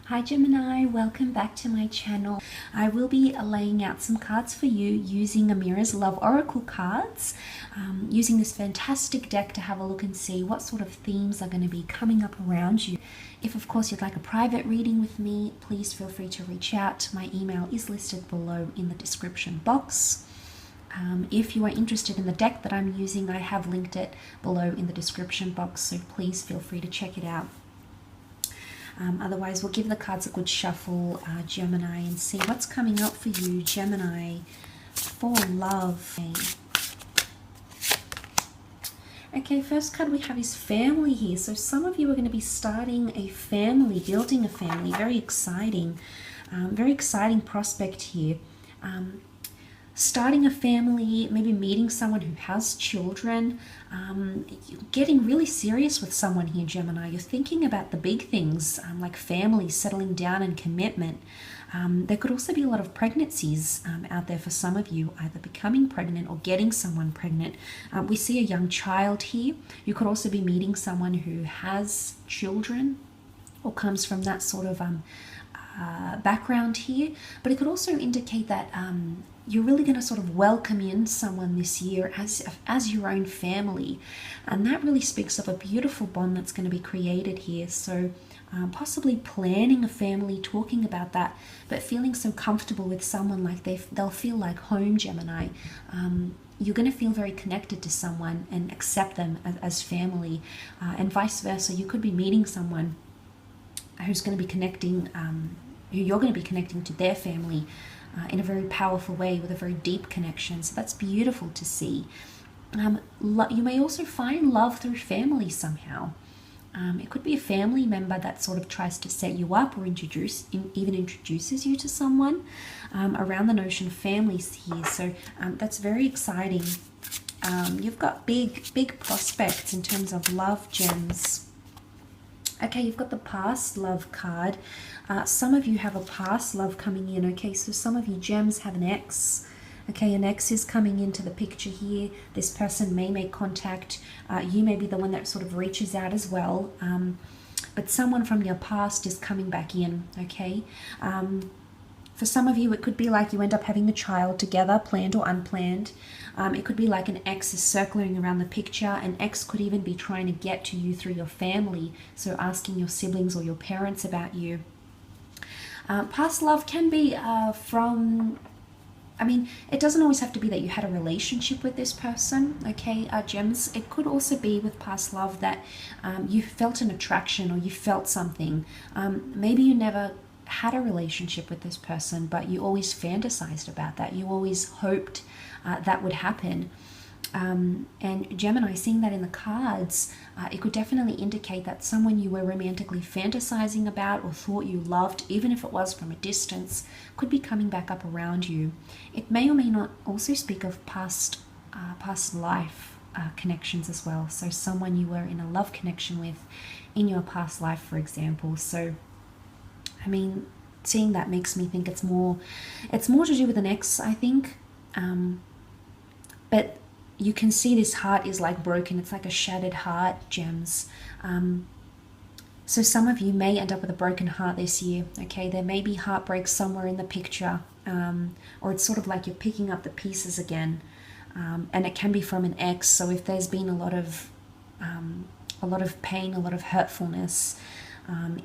Hi Gemini, welcome back to my channel. I will be laying out some cards for you using Amira's Love Oracle cards, using this fantastic deck to have a look and see what sort of themes are going to be coming up around you. If of course you'd like a private reading with me, please feel free to reach out. My email is listed below in the description box. If you are interested in the deck that I'm using, I have linked it below in the description box, so please feel free to check it out. Otherwise, we'll give the cards a good shuffle, Gemini, and see what's coming up for you, Gemini, for love. Okay, first card we have is family here. So some of you are going to be starting a family, building a family. Very exciting prospect here. Starting a family, maybe meeting someone who has children, getting really serious with someone here, Gemini. You're thinking about the big things, like family, settling down, and commitment. There could also be a lot of pregnancies out there for some of you, either becoming pregnant or getting someone pregnant. We see a young child here. You could also be meeting someone who has children or comes from that sort of background here, but it could also indicate that you're really going to sort of welcome in someone this year as your own family, and that really speaks of a beautiful bond that's going to be created here. So possibly planning a family, talking about that, but feeling so comfortable with someone, like they'll feel like home, Gemini. You're going to feel very connected to someone and accept them as family, and vice versa. You could be meeting someone who's going to be connecting, who you're going to be connecting to their family in a very powerful way, with a very deep connection. So that's beautiful to see. You may also find love through family somehow. It could be a family member that sort of tries to set you up, or even introduces you to someone, around the notion of families here. So that's very exciting. You've got big prospects in terms of love, gems. Okay, you've got the past love card. Some of you have a past love coming in. Okay, so some of you gems have an ex. Okay, an ex is coming into the picture here. This person may make contact. You may be the one that sort of reaches out as well. But someone from your past is coming back in, okay? For some of you, it could be like you end up having a child together, planned or unplanned. It could be like an ex is circling around the picture. An ex could even be trying to get to you through your family, so asking your siblings or your parents about you. Past love can be it doesn't always have to be that you had a relationship with this person, okay, gems. It could also be with past love that you felt an attraction, or you felt something. Maybe you never had a relationship with this person, but you always fantasized about that. You always hoped that would happen. And Gemini, seeing that in the cards, it could definitely indicate that someone you were romantically fantasizing about or thought you loved, even if it was from a distance, could be coming back up around you. It may or may not also speak of past life connections as well. So someone you were in a love connection with in your past life, for example. So seeing that makes me think it's more to do with an ex, I think. But you can see this heart is like broken. It's like a shattered heart, gems. So some of you may end up with a broken heart this year, okay? There may be heartbreak somewhere in the picture, or it's sort of like you're picking up the pieces again. And it can be from an ex. So if there's been a lot of pain, a lot of hurtfulness,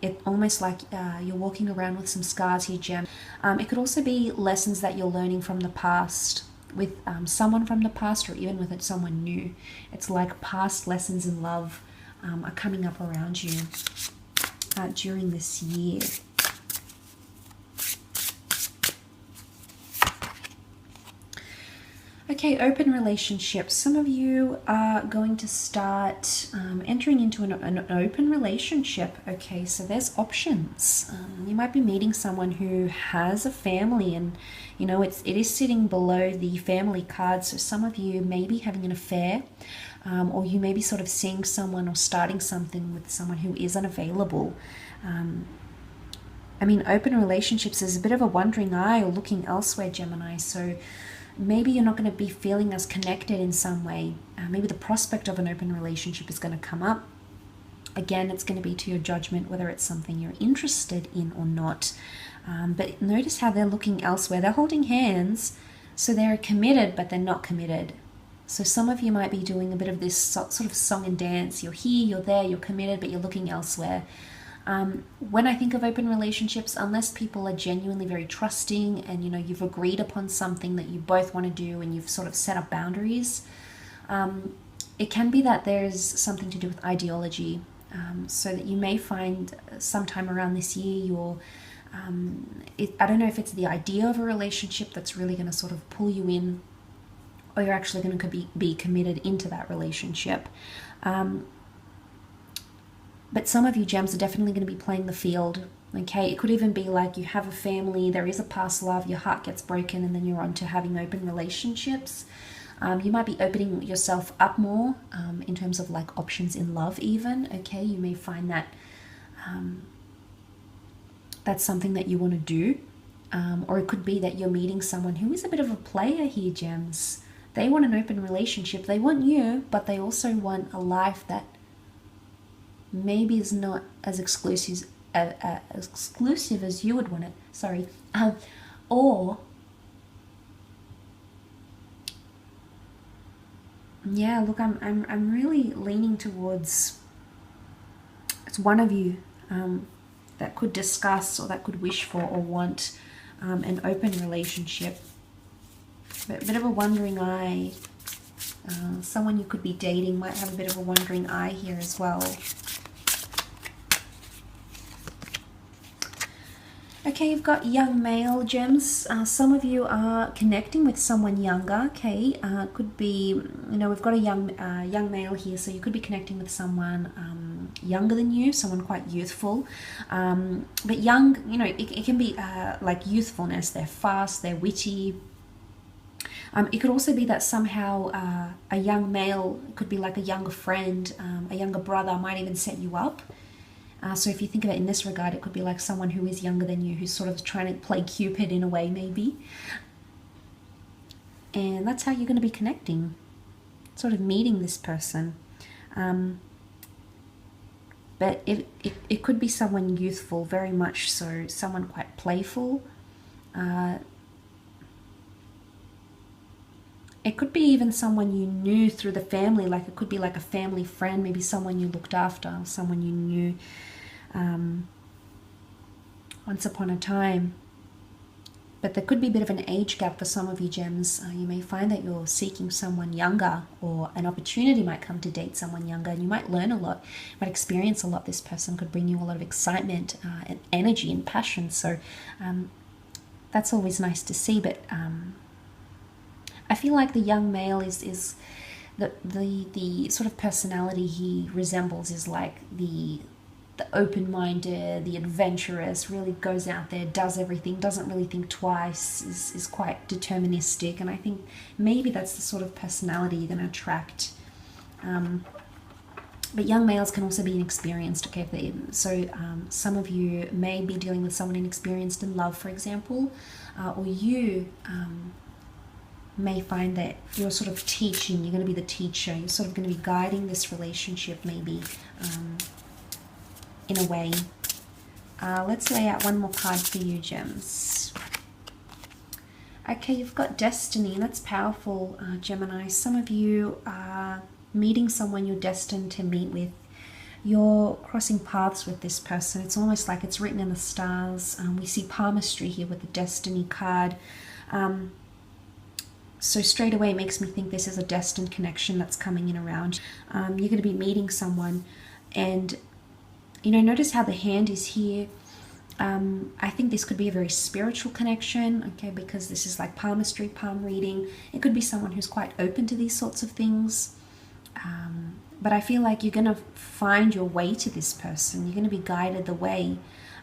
it almost like you're walking around with some scars here, gem. It could also be lessons that you're learning from the past, with someone from the past, or even with someone new. It's like past lessons in love are coming up around you during this year. Okay, open relationships. Some of you are going to start entering into an open relationship. Okay, so there's options. You might be meeting someone who has a family, and it is sitting below the family card. So some of you may be having an affair, or you may be sort of seeing someone or starting something with someone who isn't available. Open relationships is a bit of a wandering eye or looking elsewhere, Gemini. So maybe you're not going to be feeling as connected in some way. Maybe the prospect of an open relationship is going to come up. Again, it's going to be to your judgment whether it's something you're interested in or not. But notice how they're looking elsewhere. They're holding hands, so they're committed, but they're not committed. So some of you might be doing a bit of this sort of song and dance. You're here, you're there, you're committed, but you're looking elsewhere. When I think of open relationships, unless people are genuinely very trusting and, you know, you've agreed upon something that you both want to do and you've sort of set up boundaries, it can be that there's something to do with ideology. So that you may find sometime around this year you're I don't know if it's the idea of a relationship that's really going to sort of pull you in, or you're actually going to be committed into that relationship. But some of you gems are definitely going to be playing the field. Okay, it could even be like you have a family, there is a past love, your heart gets broken, and then you're on to having open relationships. You might be opening yourself up more in terms of like options in love even. Okay, you may find that that's something that you want to do. Or it could be that you're meeting someone who is a bit of a player here, gems. They want an open relationship. They want you, but they also want a life that maybe is not as exclusive as you would want it. Sorry. Or yeah, look, I'm really leaning towards it's one of you that could discuss or that could wish for or want an open relationship. But a bit of a wandering eye. Someone you could be dating might have a bit of a wandering eye here as well. Okay, you've got young male gems. Some of you are connecting with someone younger. Okay, could be, you know, we've got a young male here, so you could be connecting with someone younger than you, someone quite youthful. But young, you know, it can be like youthfulness. They're fast, they're witty. It could also be that somehow a young male could be like a younger friend, a younger brother might even set you up. So if you think of it in this regard, it could be like someone who is younger than you, who's sort of trying to play Cupid in a way, maybe. And that's how you're going to be connecting, sort of meeting this person. But it could be someone youthful, very much so, someone quite playful. It could be even someone you knew through the family, like it could be like a family friend, maybe someone you looked after, someone you knew once upon a time. But there could be a bit of an age gap for some of you gems. You may find that you're seeking someone younger, or an opportunity might come to date someone younger, and you might learn a lot, you might experience a lot. This person could bring you a lot of excitement and energy and passion. So that's always nice to see. But I feel like the young male is the sort of personality he resembles is like the open-minded, the adventurous, really goes out there, does everything, doesn't really think twice, is quite deterministic. And I think maybe that's the sort of personality you're going to attract. But young males can also be inexperienced. Okay, so some of you may be dealing with someone inexperienced in love, for example, or you may find that you're sort of teaching, you're going to be the teacher, you're sort of going to be guiding this relationship maybe in a way. Let's lay out one more card for you, gems. Okay, you've got Destiny. That's powerful, Gemini. Some of you are meeting someone you're destined to meet with. You're crossing paths with this person. It's almost like it's written in the stars. We see palmistry here with the Destiny card. So straight away it makes me think this is a destined connection that's coming in around. You're going to be meeting someone, and you know, notice how the hand is here. I think this could be a very spiritual connection, okay, because this is like palmistry, palm reading. It could be someone who's quite open to these sorts of things. But I feel like you're going to find your way to this person. You're going to be guided the way.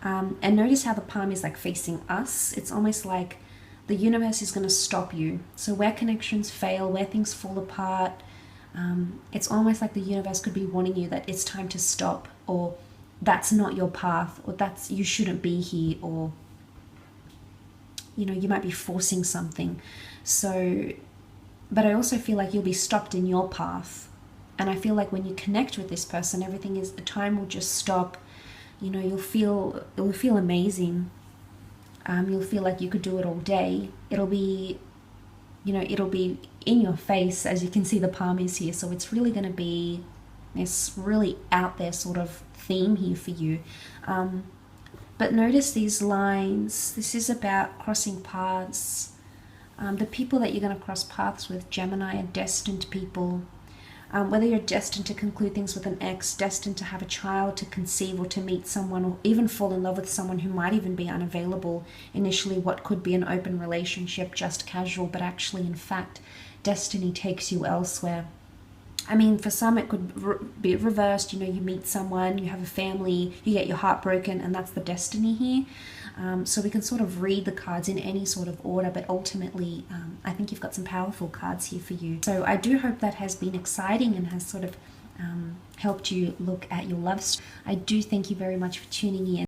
And notice how the palm is like facing us. It's almost like the universe is going to stop you. So where connections fail, where things fall apart, it's almost like the universe could be warning you that it's time to stop, or that's not your path, or that's, you shouldn't be here, or you know, you might be forcing something. So, but I also feel like you'll be stopped in your path. And I feel like when you connect with this person, everything is, the time will just stop. You know, it will feel amazing. You'll feel like you could do it all day. It'll be, you know, it'll be in your face, as you can see the palm is here. So it's really going to be this really out there sort of theme here for you. But notice these lines. This is about crossing paths. The people that you're going to cross paths with, Gemini, are destined people. Whether you're destined to conclude things with an ex, destined to have a child, to conceive, or to meet someone, or even fall in love with someone who might even be unavailable initially, what could be an open relationship, just casual, but actually, in fact, destiny takes you elsewhere. I mean, for some it could be reversed. You know, you meet someone, you have a family, you get your heart broken, and that's the destiny here. So we can sort of read the cards in any sort of order, but ultimately I think you've got some powerful cards here for you. So I do hope that has been exciting and has sort of helped you look at your love story. I do thank you very much for tuning in.